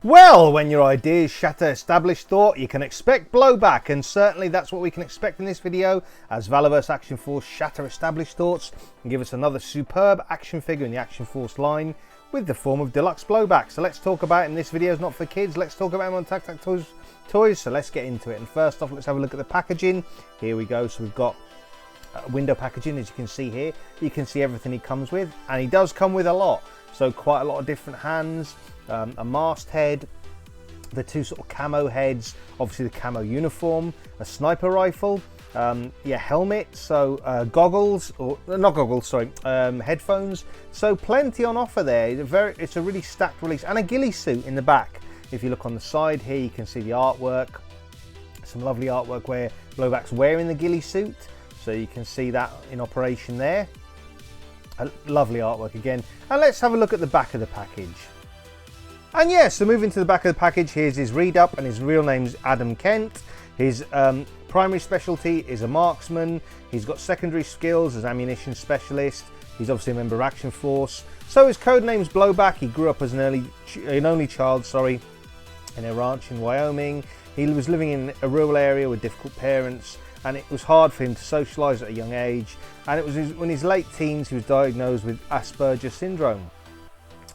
Well, when your ideas shatter established thought, you can expect blowback, and certainly that's what we can expect in this video, as Valaverse Action Force shatter established thoughts and give us another superb action figure in the Action Force line with the form of Deluxe Blowback. So let's talk about it in this video. It's not for kids, let's talk about him on TAKTAK Toys, so let's get into it. And first off, let's have a look at the packaging. Here we go. So we've got window packaging, as you can see here. You can see everything he comes with, and he does come with a lot. So quite a lot of different hands, a mast head, the two sort of camo heads, obviously the camo uniform, a sniper rifle, helmet, so goggles, or not goggles, sorry, headphones. So plenty on offer there. It's a really stacked release, and a ghillie suit in the back. If you look on the side here, you can see the artwork, some lovely artwork where Blowback's wearing the ghillie suit. So you can see that in operation there. A lovely artwork again. And let's have a look at the back of the package. And yeah, so moving to the back of the package, here's his read up, and his real name's Adam Kent. His primary specialty is a marksman. He's got secondary skills as ammunition specialist. He's obviously a member of Action Force. So his code name's Blowback. He grew up as an only child, in a ranch in Wyoming. He was living in a rural area with difficult parents, and it was hard for him to socialise at a young age. And it was in his late teens he was diagnosed with Asperger's syndrome.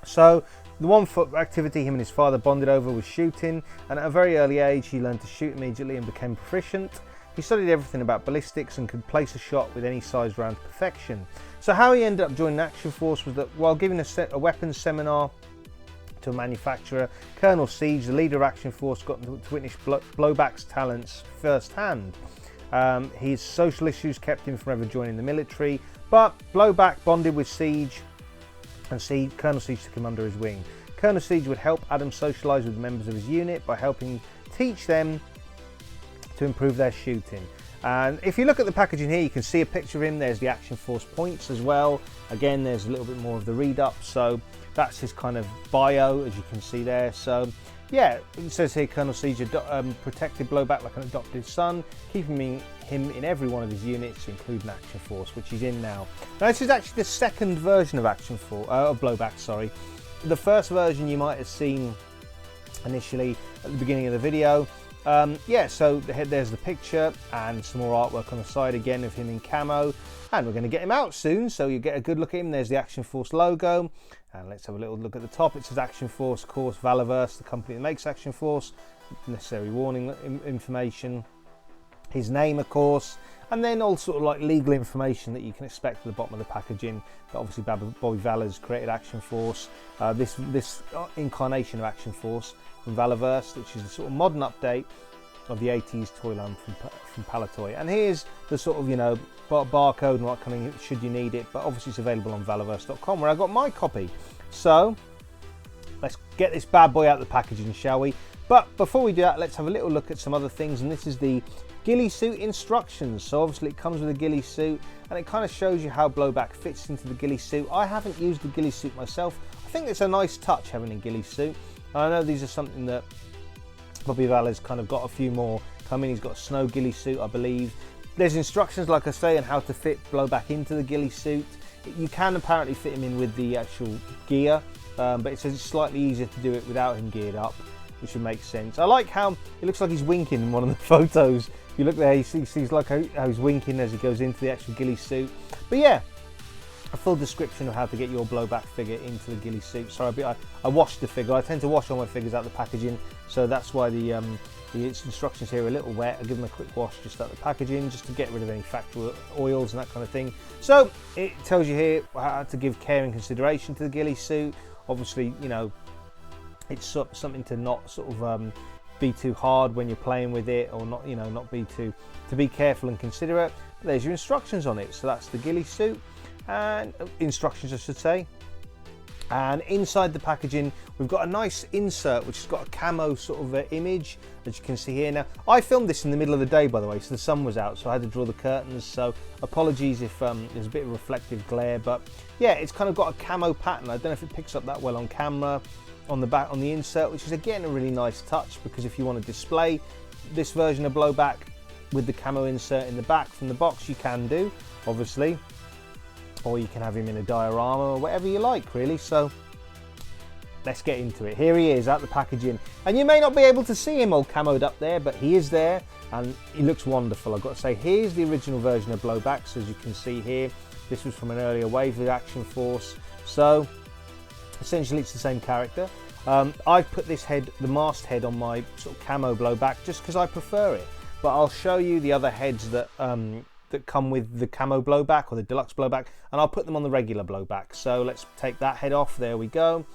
So the one foot activity him and his father bonded over was shooting, and at a very early age he learned to shoot immediately and became proficient. He studied everything about ballistics and could place a shot with any size round to perfection. So how he ended up joining Action Force was that while giving a weapons seminar to a manufacturer, Colonel Siege, the leader of Action Force, got to witness Blowback's talents firsthand. His social issues kept him from ever joining the military, but Blowback bonded with Siege, and Colonel Siege took him under his wing. Colonel Siege would help Adam socialise with members of his unit by helping teach them to improve their shooting. And if you look at the packaging here, you can see a picture of him. There's the Action Force points as well. Again, there's a little bit more of the read up, so that's his kind of bio, as you can see there. So yeah, it says here Colonel Siege protected Blowback like an adopted son, keeping him in every one of his units, including Action Force, which he's in now. Now this is actually the second version of Blowback, sorry. The first version you might have seen initially at the beginning of the video. So there's the picture and some more artwork on the side again of him in camo, and we're going to get him out soon, so you get a good look at him. There's the Action Force logo, and let's have a little look at the top. It says Action Force, of course, Valaverse, the company that makes Action Force, necessary warning information, his name of course, and then all sort of like legal information that you can expect at the bottom of the packaging. But obviously Bobby Vala's created Action Force, this incarnation of Action Force from Valaverse, which is the sort of modern update of the 80s toy line from Palatoy. And here's the sort of, barcode and what coming should you need it, but obviously it's available on valaverse.com where I got my copy. So let's get this bad boy out of the packaging, shall we? But before we do that, let's have a little look at some other things, and this is the ghillie suit instructions. So obviously it comes with a ghillie suit, and it kind of shows you how Blowback fits into the ghillie suit. I haven't used the ghillie suit myself. I think it's a nice touch having a ghillie suit. I know these are something that Bobby Vala's kind of got a few more coming. He's got a snow ghillie suit, I believe. There's instructions, like I say, on how to fit Blowback into the ghillie suit. You can apparently fit him in with the actual gear, but it says it's slightly easier to do it without him geared up, which would make sense. I like how it looks like he's winking in one of the photos. If you look there, you see like how he's winking as he goes into the actual ghillie suit. But yeah, a full description of how to get your Blowback figure into the ghillie suit. Sorry, I washed the figure. I tend to wash all my figures out of the packaging, so that's why the instructions here are a little wet. I give them a quick wash just out of the packaging, just to get rid of any factory oils and that kind of thing. So it tells you here how to give care and consideration to the ghillie suit. Obviously, it's something to not sort of be too hard when you're playing with it, or not, not be to be careful and considerate. But there's your instructions on it. So that's the ghillie suit, and instructions I should say. And inside the packaging we've got a nice insert which has got a camo sort of image, as you can see here. Now I filmed this in the middle of the day, by the way, so the sun was out, so I had to draw the curtains, so apologies if there's a bit of reflective glare. But yeah, it's kind of got a camo pattern. I don't know if it picks up that well on camera. On the back, on the insert, which is again a really nice touch, because if you want to display this version of Blowback with the camo insert in the back from the box, you can do, obviously, or you can have him in a diorama or whatever you like, really. So let's get into it. Here he is out the packaging, and you may not be able to see him all camoed up there, but he is there, and he looks wonderful. I've got to say, here's the original version of Blowback. So as you can see here, this was from an earlier wave of Action Force. So essentially it's the same character. I've put this head, the mast head, on my sort of camo Blowback just because I prefer it. But I'll show you the other heads that that come with the camo Blowback or the Deluxe Blowback, and I'll put them on the regular Blowback. So let's take that head off. There we go.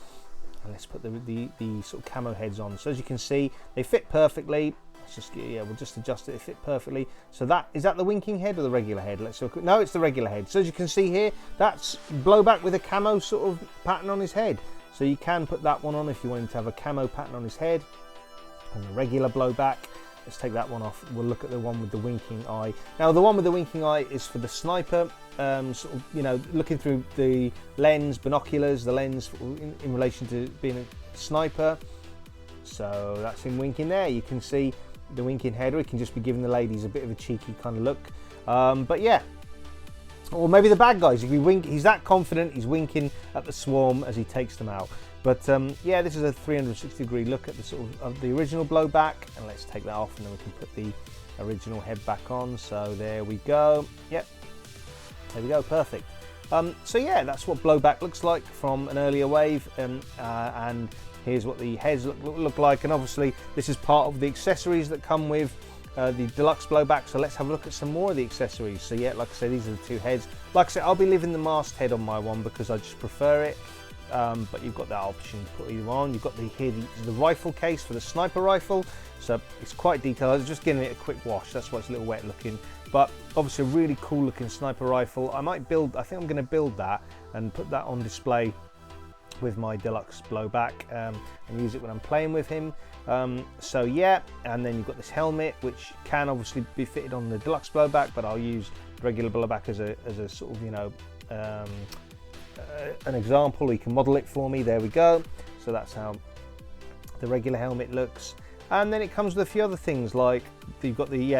And let's put the sort of camo heads on. So as you can see, they fit perfectly. Let's just, yeah, we'll just adjust it. They fit perfectly. So that is that the winking head or the regular head? Let's look. No, it's the regular head. So as you can see here, that's Blowback with a camo sort of pattern on his head. So you can put that one on if you want him to have a camo pattern on his head. And the regular Blowback. Let's take that one off. We'll look at the one with the winking eye. Now the one with the winking eye is for the sniper, sort of, you know, looking through the lens, binoculars, the lens in relation to being a sniper. So that's him winking there. You can see the winking head, or he can just be giving the ladies a bit of a cheeky kind of look. But yeah, or maybe the bad guys. If he he's that confident, he's winking at the swarm as he takes them out. But yeah, this is a 360-degree look at the sort of the original Blowback, and let's take that off, and then we can put the original head back on. So there we go. Yep, there we go, perfect. So yeah, that's what Blowback looks like from an earlier wave, and here's what the heads look like. And obviously, this is part of the accessories that come with the Deluxe Blowback. So let's have a look at some more of the accessories. So yeah, like I said, these are the two heads. Like I said, I'll be leaving the mast head on my one because I just prefer it. But you've got that option to put either on. You've got the rifle case for the sniper rifle, so it's quite detailed. I was just giving it a quick wash, that's why it's a little wet looking, but obviously a really cool looking sniper rifle. I think I'm going to build that and put that on display with my Deluxe Blowback, and use it when I'm playing with him. So yeah, and then you've got this helmet which can obviously be fitted on the Deluxe Blowback, but I'll use regular Blowback as a sort of, you know, an example. You can model it for me. There we go. So that's how the regular helmet looks. And then it comes with a few other things, like you've got the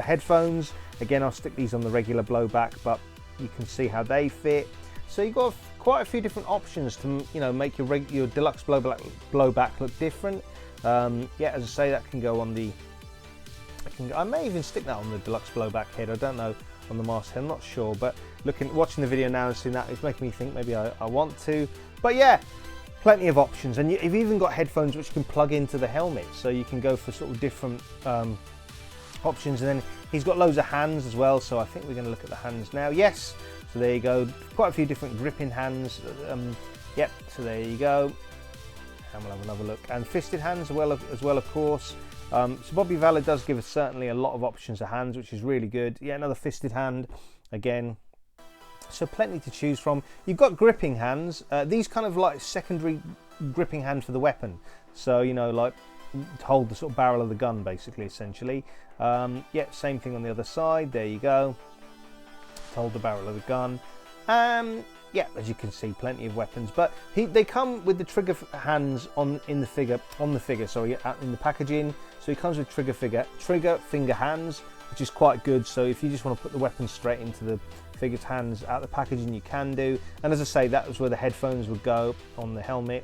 headphones. Again, I'll stick these on the regular Blowback, but you can see how they fit. So you've got quite a few different options to, you know, make your Deluxe Blowback look different. Yeah, as I say, that can go on the. I may even stick that on the Deluxe Blowback head. I don't know on the mast head, I'm not sure, but watching the video now and seeing that, it's making me think maybe I want to. But yeah, plenty of options, and you've even got headphones which you can plug into the helmet, so you can go for sort of different options. And then he's got loads of hands as well, so I think we're going to look at the hands now. Yes, so there you go, quite a few different gripping hands. Yep, so there you go, and we'll have another look. And fisted hands as well, of course. So Bobby Valor does give us certainly a lot of options of hands, which is really good. Yeah, another fisted hand again. So plenty to choose from. You've got gripping hands. These kind of like secondary gripping hand for the weapon. So, you know, like to hold the sort of barrel of the gun, basically, essentially. Yeah, same thing on the other side. There you go. To hold the barrel of the gun. Yeah, as you can see, plenty of weapons, but they come with the trigger hands in the packaging. So he comes with trigger finger hands, which is quite good. So if you just want to put the weapon straight into the figure's hands out the packaging, you can do. And as I say, that was where the headphones would go on the helmet,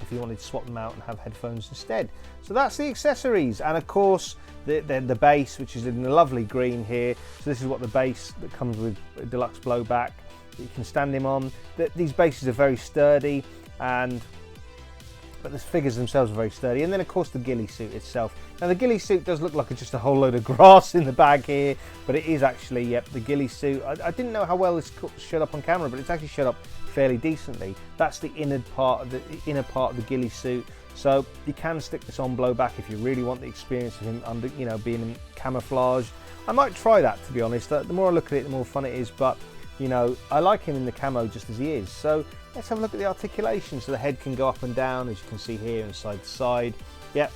if you wanted to swap them out and have headphones instead. So that's the accessories, and of course the base, which is in the lovely green here. So this is what the base that comes with a Deluxe Blowback that you can stand him on. These bases are very sturdy, but the figures themselves are very sturdy. And then of course the ghillie suit itself. Now the ghillie suit does look like just a whole load of grass in the bag here, but it is actually, yep, the ghillie suit. I didn't know how well this showed up on camera, but it's actually showed up fairly decently. That's the inner part of the ghillie suit. So you can stick this on Blowback if you really want the experience of him under, you know, being in camouflage. I might try that, to be honest. The more I look at it, the more fun it is, but you know, I like him in the camo just as he is. So let's have a look at the articulation. So the head can go up and down, as you can see here, and side to side. Yep,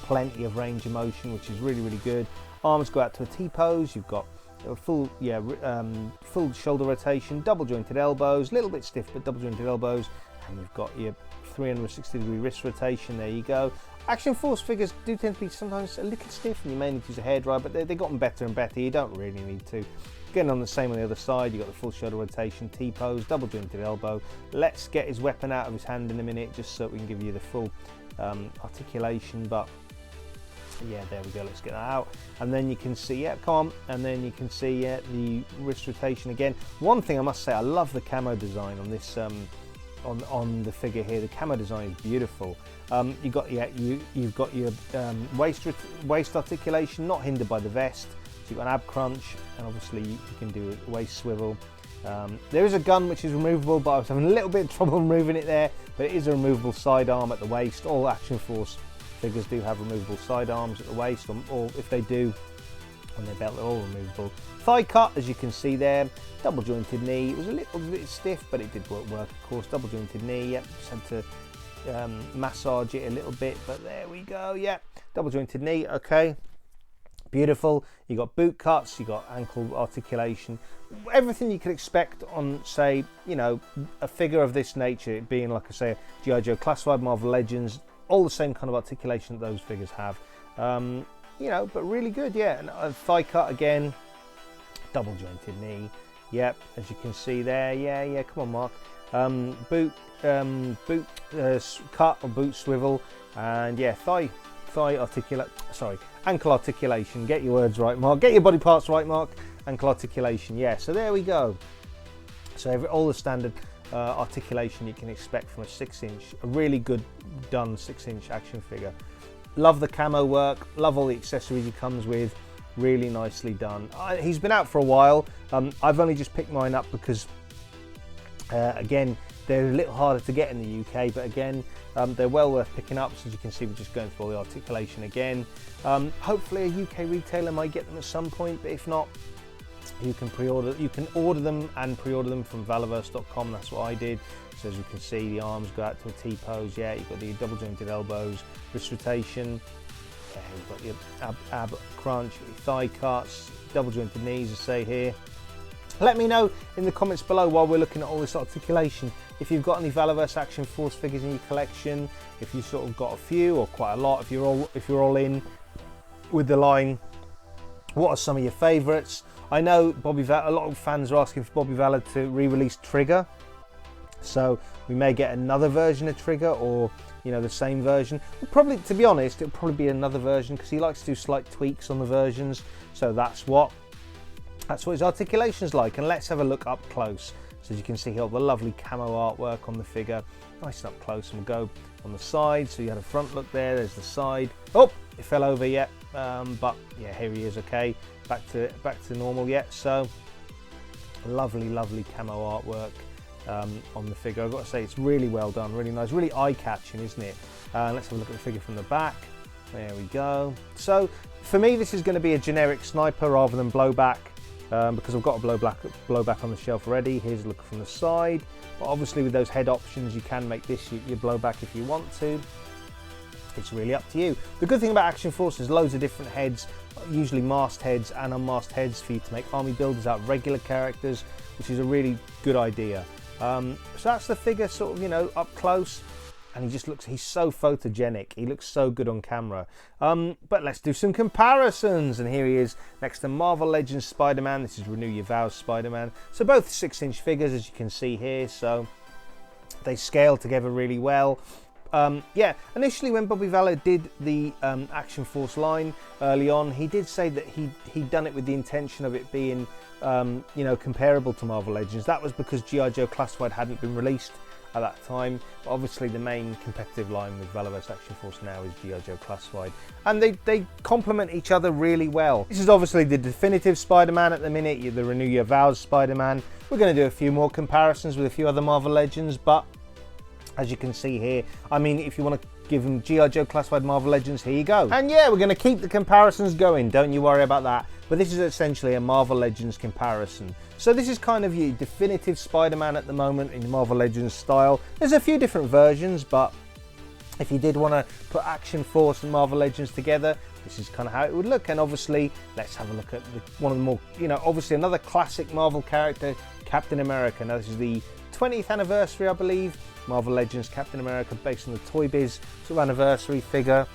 plenty of range of motion, which is really, really good. Arms go out to a T-pose. You've got a full shoulder rotation, double jointed elbows, a little bit stiff, but double jointed elbows. And you've got your 360-degree wrist rotation. There you go. Action Force figures do tend to be sometimes a little stiff, and you may need to use a hairdryer, but they've gotten better and better. You don't really need to. Again, on the same on the other side, you've got the full shoulder rotation, T-pose, double jointed elbow. Let's get his weapon out of his hand in a minute, just so we can give you the full articulation. But yeah, there we go, let's get that out. And then you can see, yeah, come on, and then you can see the wrist rotation again. One thing I must say, I love the camo design on this, on the figure here. The camo design is beautiful. You've got your waist articulation, not hindered by the vest. So you've got an ab crunch, and obviously you can do a waist swivel. There is a gun which is removable, but I was having a little bit of trouble removing it there. But it is a removable sidearm at the waist. All Action Force figures do have removable sidearms at the waist, or if they do on their belt, they're all removable. Thigh cut, as you can see there, double jointed knee. It was a little bit stiff, but it did work, of course. Double jointed knee, yep, just had to massage it a little bit, but there we go, yeah. Double jointed knee, okay. Beautiful. You got boot cuts, you got ankle articulation, everything you could expect on, say, you know, a figure of this nature, it being, like I say, G.I. Joe Classified, Marvel Legends, all the same kind of articulation that those figures have. You know, but really good, yeah. And a thigh cut again, double jointed knee, yep, as you can see there, yeah, come on, Mark. Boot cut or boot swivel, and yeah, ankle articulation. Get your words right, Mark. Get your body parts right, Mark. Ankle articulation, yeah. So there we go. So all the standard articulation you can expect from a 6-inch, a really good done 6-inch action figure. Love the camo work, love all the accessories he comes with, really nicely done. He's been out for a while. I've only just picked mine up because again, they're a little harder to get in the UK, but again, they're well worth picking up. So as you can see, we're just going through all the articulation again. Hopefully a UK retailer might get them at some point, but if not, you can pre-order. You can order them and pre-order them from Valaverse.com. That's what I did. So as you can see, the arms go out to a T-pose. Yeah, you've got the double jointed elbows, wrist rotation. Yeah, you've got your ab crunch, your thigh cuts, double jointed knees, as I say here. Let me know in the comments below while we're looking at all this articulation if you've got any Valaverse Action Force figures in your collection, if you've sort of got a few or quite a lot, if you're all in with the line. What are some of your favourites? I know a lot of fans are asking for Bobby Valor to re-release Trigger, so we may get another version of Trigger, or you know, the same version. Probably, to be honest, it'll probably be another version because he likes to do slight tweaks on the versions. So that's what his articulation's like. And let's have a look up close. So as you can see here, the lovely camo artwork on the figure, nice and up close. And we'll go on the side. So you had a front look there. There's the side. Oh, it fell over yet, but yeah, here he is. Okay, back to normal yet. So lovely camo artwork on the figure. I've got to say, it's really well done, really nice, really eye-catching, isn't it? Let's have a look at the figure from the back. There we go. So for me, this is going to be a generic sniper rather than blowback, because I've got a blowback on the shelf already. Here's a look from the side. But obviously with those head options, you can make this your blowback if you want to. It's really up to you. The good thing about Action Force is loads of different heads, usually masked heads and unmasked heads for you to make army builders out of regular characters, which is a really good idea. So that's the figure sort of, you know, up close, and he's so photogenic. He looks so good on camera. But let's do some comparisons. And here he is next to Marvel Legends Spider-Man. This is Renew Your Vows Spider-Man. So both 6-inch figures, as you can see here. So they scale together really well. Yeah, initially when Bobby Valor did the Action Force line early on, he did say that he'd done it with the intention of it being, you know, comparable to Marvel Legends. That was because G.I. Joe Classified hadn't been released at that time. But obviously the main competitive line with Valaverse Action Force now is G.I. Joe Classified, and they complement each other really well. This is obviously the definitive Spider-Man at the minute, the Renew Your Vows Spider-Man. We're going to do a few more comparisons with a few other Marvel Legends, but as you can see here, I mean, if you want to give them G.I. Joe Classified Marvel Legends, here you go. And yeah, we're going to keep the comparisons going, don't you worry about that. But this is essentially a Marvel Legends comparison. So this is kind of your definitive Spider-Man at the moment in Marvel Legends style. There's a few different versions, but if you did want to put Action Force and Marvel Legends together, this is kind of how it would look. And obviously, let's have a look at one of the more, you know, obviously another classic Marvel character, Captain America. Now this is the 20th anniversary, I believe. Marvel Legends Captain America, based on the Toy Biz sort of anniversary figure.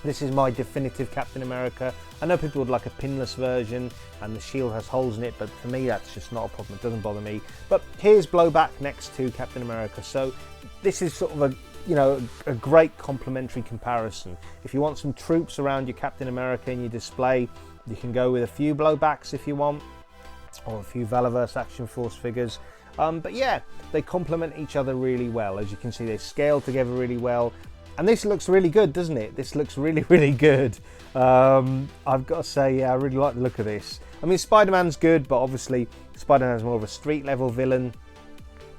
This is my definitive Captain America. I know people would like a pinless version and the shield has holes in it, but for me that's just not a problem. It doesn't bother me. But here's Blowback next to Captain America. So this is sort of a, you know, a great complementary comparison. If you want some troops around your Captain America in your display, you can go with a few Blowbacks if you want, or a few Valaverse Action Force figures. But yeah, they complement each other really well. As you can see, they scale together really well. And this looks really good, doesn't it? This looks really, really good. I've got to say, yeah, I really like the look of this. I mean, Spider-Man's good, but obviously Spider-Man's more of a street level villain.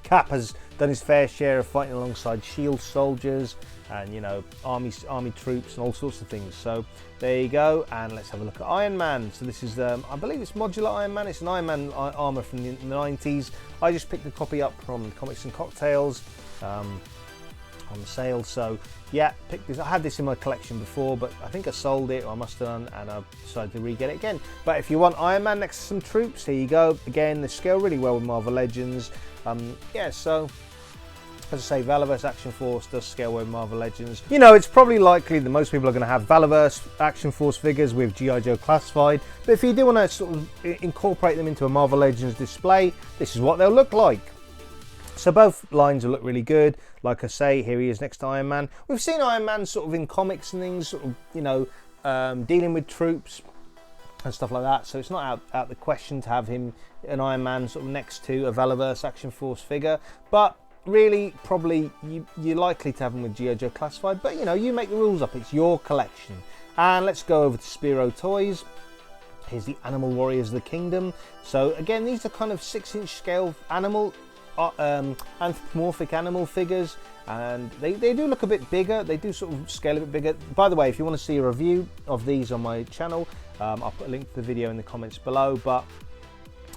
Cap has done his fair share of fighting alongside S.H.I.E.L.D. soldiers and, you know, army troops and all sorts of things. So there you go, and let's have a look at Iron Man. So this is, I believe it's modular Iron Man. It's an Iron Man armor from the 90s. I just picked a copy up from Comics and Cocktails on sale. So yeah, picked this. I had this in my collection before, but I think I sold it, or I must have done, and I decided to re-get it again. But if you want Iron Man next to some troops, here you go. Again, they scale really well with Marvel Legends. Yeah, so as I say, Valaverse Action Force does scale with Marvel Legends. You know, it's probably likely that most people are going to have Valaverse Action Force figures with G.I. Joe Classified, but if you do want to sort of incorporate them into a Marvel Legends display, this is what they'll look like. So both lines will look really good. Like I say, here he is next to Iron Man. We've seen Iron Man sort of in comics and things, sort of, you know, dealing with troops and stuff like that. So it's not out the question to have him, an Iron Man, sort of next to a Valaverse Action Force figure. But really, probably you're likely to have him with G.I. Joe Classified. But you know, you make the rules up. It's your collection. And let's go over to Spiro Toys. Here's the Animal Warriors of the Kingdom. So again, these are kind of 6-inch scale animal. Anthropomorphic animal figures, and they do look a bit bigger. They do sort of scale a bit bigger. By the way, if you want to see a review of these on my channel, I'll put a link to the video in the comments below. But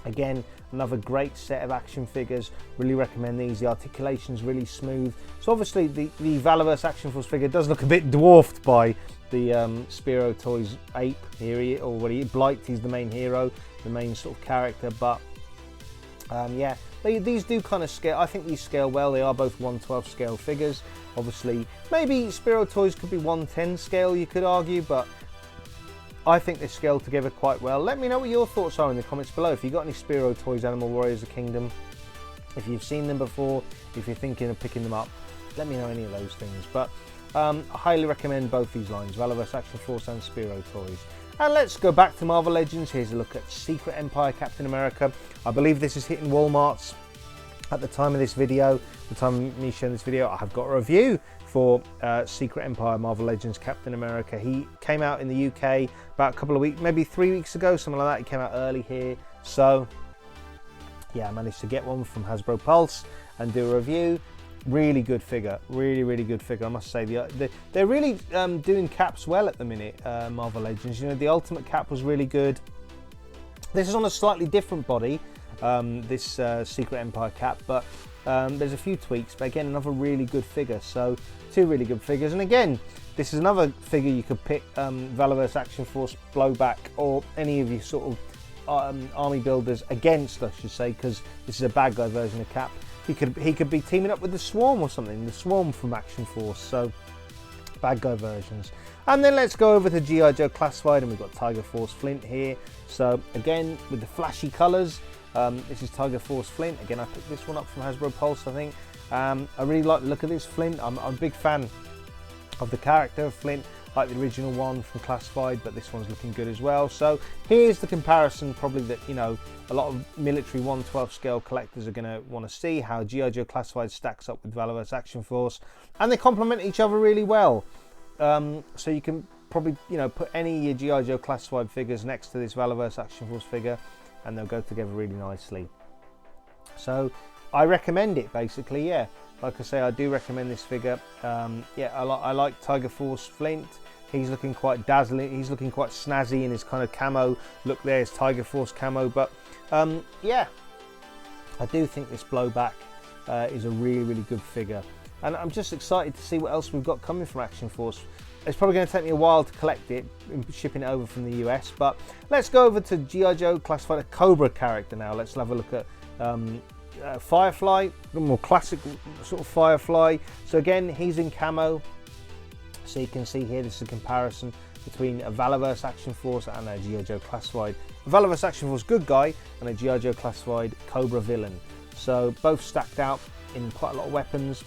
again, another great set of action figures. Really recommend these. The articulation's really smooth. So obviously the Valaverse Action Force figure does look a bit dwarfed by the Spiro Toys ape here, Blight. He's the main hero, the main sort of character, but yeah, these do kind of scale. I think these scale well. They are both 1/12 scale figures. Obviously, maybe Spiro Toys could be 1/10 scale, you could argue, but I think they scale together quite well. Let me know what your thoughts are in the comments below. If you've got any Spiro Toys Animal Warriors of the Kingdom, if you've seen them before, if you're thinking of picking them up, let me know any of those things. But I highly recommend both these lines, Valaverse Action Force and Spiro Toys. And let's go back to Marvel Legends. Here's a look at Secret Empire Captain America. I believe this is hitting Walmart's at the time of this video. The time of me showing this video, I have got a review for Secret Empire Marvel Legends Captain America. He came out in the UK about a couple of weeks, maybe 3 weeks ago, something like that. He came out early here. So yeah, I managed to get one from Hasbro Pulse and do a review. Really good figure, really good figure, I must say. They're really doing caps well at the minute, Marvel Legends. You know, the Ultimate Cap was really good. This is on a slightly different body, this Secret Empire cap, but there's a few tweaks. But again, another really good figure. So two really good figures. And again, this is another figure you could pick, Valaverse Action Force Blowback, or any of you sort of army builders against, I should say, because this is a bad guy version of Cap. He could be teaming up with the Swarm or something, the Swarm from Action Force. So bad guy versions. And then let's go over to G.I. Joe Classified, and we've got Tiger Force Flint here. So again, with the flashy colours, this is Tiger Force Flint. Again, I picked this one up from Hasbro Pulse, I think. I really like the look of this Flint. I'm a big fan of the character of Flint, like the original one from Classified, but this one's looking good as well. So here's the comparison, probably, that, you know, a lot of military 1/12 scale collectors are going to want to see, how G.I. Joe Classified stacks up with Valaverse Action Force, and they complement each other really well. So you can probably, you know, put any of your G.I. Joe Classified figures next to this Valaverse Action Force figure, and they'll go together really nicely. So I recommend it, basically. Yeah, like I say, I do recommend this figure. Yeah, I like Tiger Force Flint. He's looking quite dazzling. He's looking quite snazzy in his kind of camo look there, his Tiger Force camo. But yeah, I do think this Blowback is a really good figure. And I'm just excited to see what else we've got coming from Action Force. It's probably going to take me a while to collect it, shipping it over from the US. But let's go over to G.I. Joe Classified, a Cobra character now. Let's have a look at Firefly, the more classic sort of Firefly. So again, he's in camo. So you can see here, this is a comparison between a Valaverse Action Force and a G.I. Joe Classified. A Valaverse Action Force good guy and a G.I. Joe Classified Cobra villain. So both stacked out in quite a lot of weapons.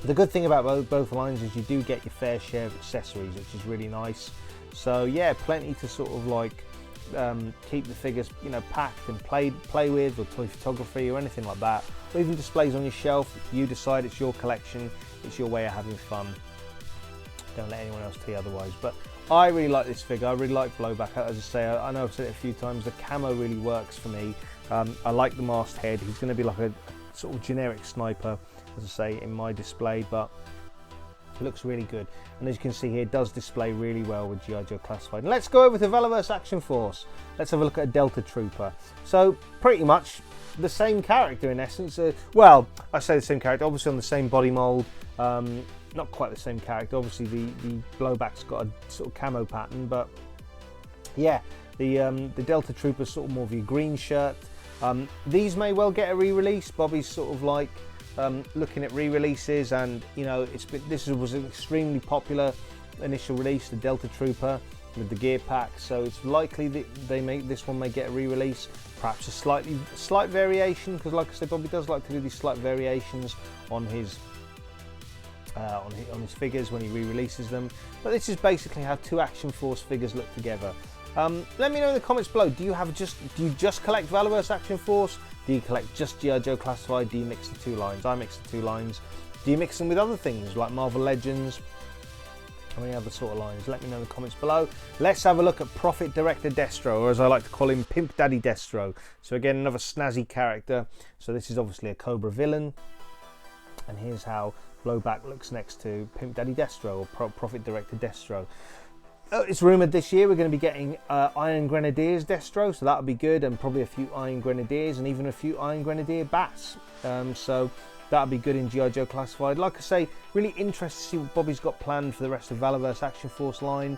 The good thing about both lines is you do get your fair share of accessories, which is really nice. So yeah, plenty to sort of like keep the figures, you know, packed and play with, or toy photography or anything like that, or even displays on your shelf. You decide, it's your collection, it's your way of having fun. Don't let anyone else tell you otherwise. But I really like this figure. I really like Blowback. As I say, I know I've said it a few times, the camo really works for me. I like the masked head. He's going to be like a sort of generic sniper, as I say, in my display, but it looks really good. And as you can see here, it does display really well with G.I. Joe Classified. And let's go over to Valaverse Action Force. Let's have a look at a Delta Trooper. So pretty much the same character in essence. Well, I say the same character, obviously on the same body mold. Not quite the same character. Obviously the Blowback's got a sort of camo pattern, but yeah, the Delta Trooper's sort of more of your green shirt. These may well get a re-release. Bobby's sort of like looking at re-releases, and you know, this was an extremely popular initial release, the Delta Trooper with the gear pack, so it's likely that this one may get a re-release, perhaps a slight variation, because like I said, Bobby does like to do these slight variations on his figures when he re-releases them. But this is basically how two Action Force figures look together. Let me know in the comments below, do you just collect Valaverse Action Force? Do you collect just G.I. Joe Classified? Do you mix the two lines? I mix the two lines. Do you mix them with other things like Marvel Legends or any other sort of lines? Let me know in the comments below. Let's have a look at Profit Director Destro, or as I like to call him, Pimp Daddy Destro. So again, another snazzy character. So this is obviously a Cobra villain, and here's how Blowback looks next to Pimp Daddy Destro, or Profit Director Destro. It's rumoured this year we're going to be getting Iron Grenadiers Destro, so that'll be good, and probably a few Iron Grenadiers and even a few Iron Grenadier Bats. So that'll be good in G.I. Joe Classified. Like I say, really interested to see what Bobby's got planned for the rest of Valaverse Action Force line.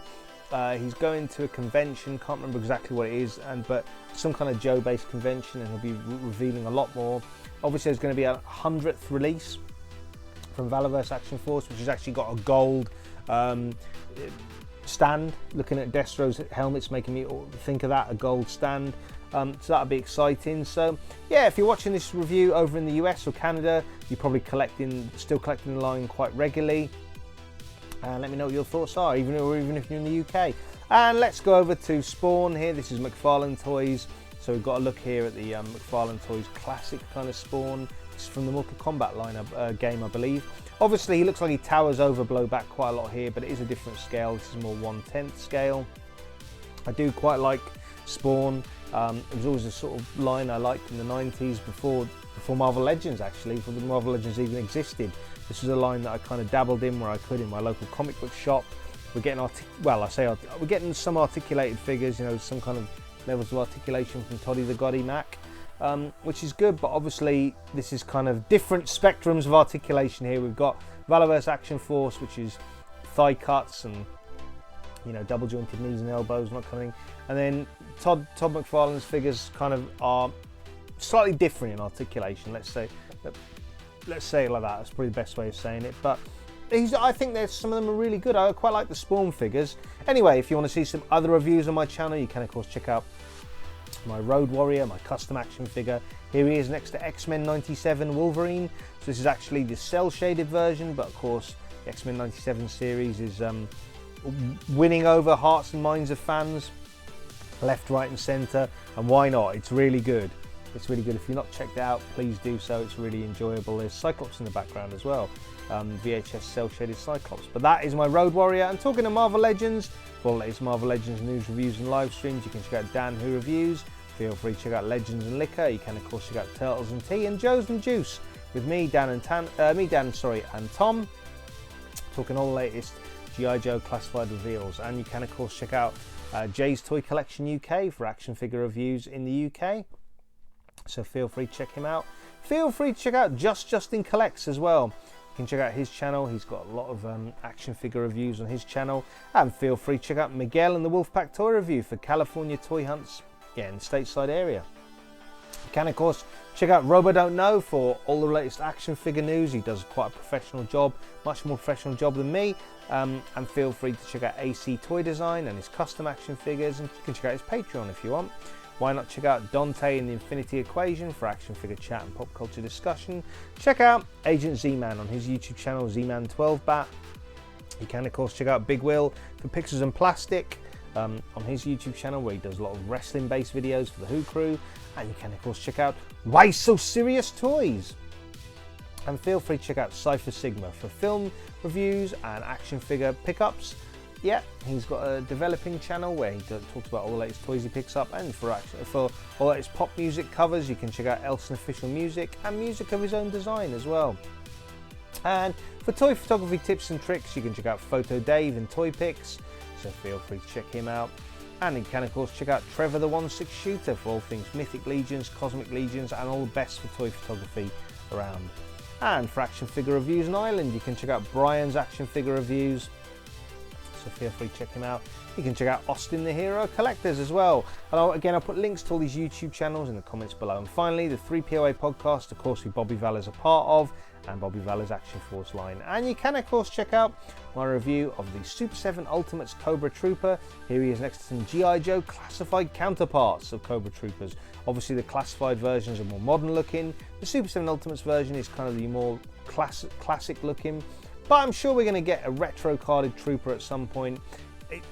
He's going to a convention, can't remember exactly what it is, but some kind of Joe-based convention, and he'll be revealing a lot more. Obviously there's going to be a 100th release from Valaverse Action Force, which has actually got a gold stand. Looking at Destro's helmet's making me think of that, a gold stand. So that'll be exciting. So yeah, if you're watching this review over in the US or Canada, you're probably still collecting the line quite regularly. And let me know what your thoughts are, even if you're in the UK. And let's go over to Spawn here. This is McFarlane Toys. So we've got a look here at the McFarlane Toys classic kind of Spawn. It's from the Mortal Kombat line game, I believe. Obviously, he looks like he towers over Blowback quite a lot here, but it is a different scale. This is more 1/10 scale. I do quite like Spawn. It was always a sort of line I liked in the 90s before Marvel Legends, actually, before the Marvel Legends even existed. This was a line that I kind of dabbled in where I could in my local comic book shop. We're getting we're getting some articulated figures, you know, some kind of levels of articulation from Toddy the Goddy Mac. Which is good, but obviously this is kind of different spectrums of articulation here. We've got Valaverse Action Force, which is thigh cuts and, you know, double jointed knees and elbows not coming, and then Todd McFarlane's figures kind of are slightly different in articulation. Let's say it like that. That's probably the best way of saying it. But I think some of them are really good. I quite like the Spawn figures. Anyway, if you want to see some other reviews on my channel, you can of course check out my Road Warrior, my custom action figure. Here he is next to X-Men 97 Wolverine. So this is actually the cell shaded version, but of course the X-Men 97 series is winning over hearts and minds of fans left, right and centre, and why not? It's really good. It's really good. If you've not checked it out, please do so. It's really enjoyable. There's Cyclops in the background as well, VHS cell shaded Cyclops. But that is my Road Warrior. And talking to Marvel Legends, for all the latest Marvel Legends news, reviews and live streams, you can check out Dan Who Reviews. Feel free to check out Legends and Liquor. You can of course check out Turtles and Tea and Joe's and Juice with me, Dan and Tom, talking all the latest G.I. Joe classified reveals. And you can of course check out Jay's Toy Collection UK for action figure reviews in the UK. So feel free to check him out. Feel free to check out Justin Collects as well. You can check out his channel. He's got a lot of action figure reviews on his channel. And feel free to check out Miguel and the Wolfpack Toy Review for California toy hunts in the stateside area. You can of course Check out Robo Don't Know for all the latest action figure news. He does quite a professional job, much more professional job than me. And feel free to check out AC Toy Design and his custom action figures, and you can check out his Patreon if you want. Why not check out Dante and the Infinity Equation for action figure chat and pop culture discussion. Check out Agent Z-Man on his YouTube channel, Z-Man12Bat. You can of course check out Big Will for Pixels and Plastic on his YouTube channel, where he does a lot of wrestling based videos for the Who Crew. And you can of course check out Why So Serious Toys. And feel free to check out Cypher Sigma for film reviews and action figure pickups. Yeah, he's got a developing channel where he talks about all the latest toys he picks up, and for all the latest pop music covers, you can check out Elson Official Music and music of his own design as well. And for toy photography tips and tricks, you can check out Photo Dave and Toy Pics, so feel free to check him out. And you can of course check out Trevor the 1/6 Shooter for all things Mythic Legions, Cosmic Legions, and all the best for toy photography around. And for action figure reviews in Ireland, you can check out Brian's action figure reviews, so feel free to check him out. You can check out Austin the Hero Collectors as well. And again, I'll put links to all these YouTube channels in the comments below. And finally, the 3POA podcast, of course, who Bobby Vala's a part of, and Bobby Vala's Action Force line. And you can of course check out my review of the Super 7 Ultimates Cobra Trooper. Here he is next to some G.I. Joe classified counterparts of Cobra Troopers. Obviously the classified versions are more modern looking. The Super 7 Ultimates version is kind of the more classic looking. But I'm sure we're going to get a retro carded Trooper at some point.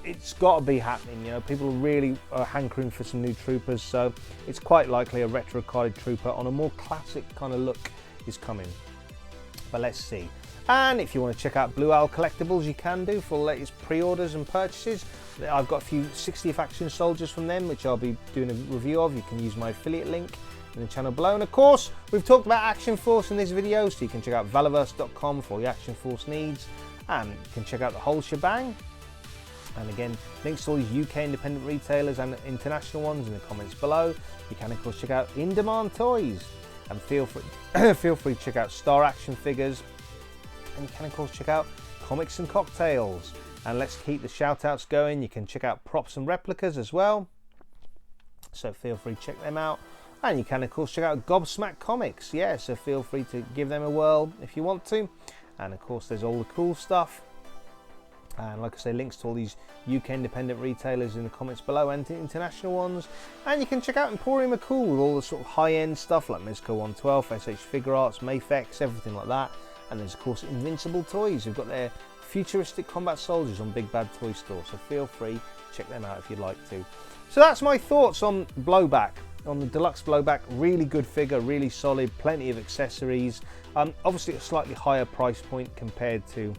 It's got to be happening, you know. People really are hankering for some new Troopers, so it's quite likely a retro carded Trooper on a more classic kind of look is coming. But let's see. And if you want to check out Blue Owl Collectibles, you can do for the latest pre-orders and purchases. I've got a few 60th Action Soldiers from them, which I'll be doing a review of. You can use my affiliate link in the channel below. And of course, we've talked about Action Force in this video, so you can check out valaverse.com for all your Action Force needs. And you can check out the whole shebang. And again, links to all these UK independent retailers and international ones in the comments below. You can of course check out In Demand Toys. And feel free to check out Star Action Figures. And you can of course check out Comics and Cocktails. And let's keep the shout-outs going. You can check out Props and Replicas as well, so feel free to check them out. And you can of course check out Gobsmack Comics, yeah, so feel free to give them a whirl if you want to. And of course there's all the cool stuff. And like I say, links to all these UK independent retailers in the comments below, and international ones. And you can check out Emporium of Cool with all the sort of high-end stuff like Mezco 112, SH Figure Arts, Mayfex, everything like that. And there's of course Invincible Toys, who've got their futuristic combat soldiers on Big Bad Toy Store, so feel free to check them out if you'd like to. So that's my thoughts on Blowback, on the Deluxe Blowback. Really good figure, really solid, plenty of accessories. Obviously a slightly higher price point compared to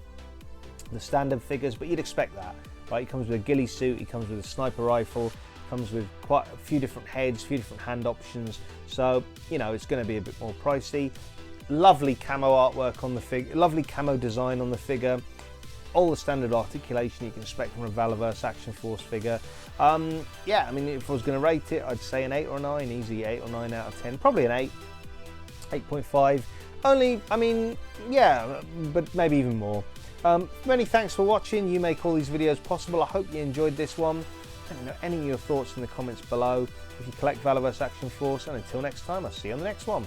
the standard figures, but you'd expect that, right? He comes with a ghillie suit, he comes with a sniper rifle, comes with quite a few different heads, a few different hand options, so you know it's going to be a bit more pricey. Lovely camo artwork on the figure, lovely camo design on the figure, all the standard articulation you can expect from a Valaverse Action Force figure. Yeah, I mean, if I was going to rate it, I'd say an 8 or a 9, easy 8 or 9 out of 10, probably an 8, 8.5, only, I mean, yeah, but maybe even more. Many thanks for watching. You make all these videos possible. I hope you enjoyed this one. Let me know any of your thoughts in the comments below if you collect Valaverse Action Force, and until next time, I'll see you on the next one.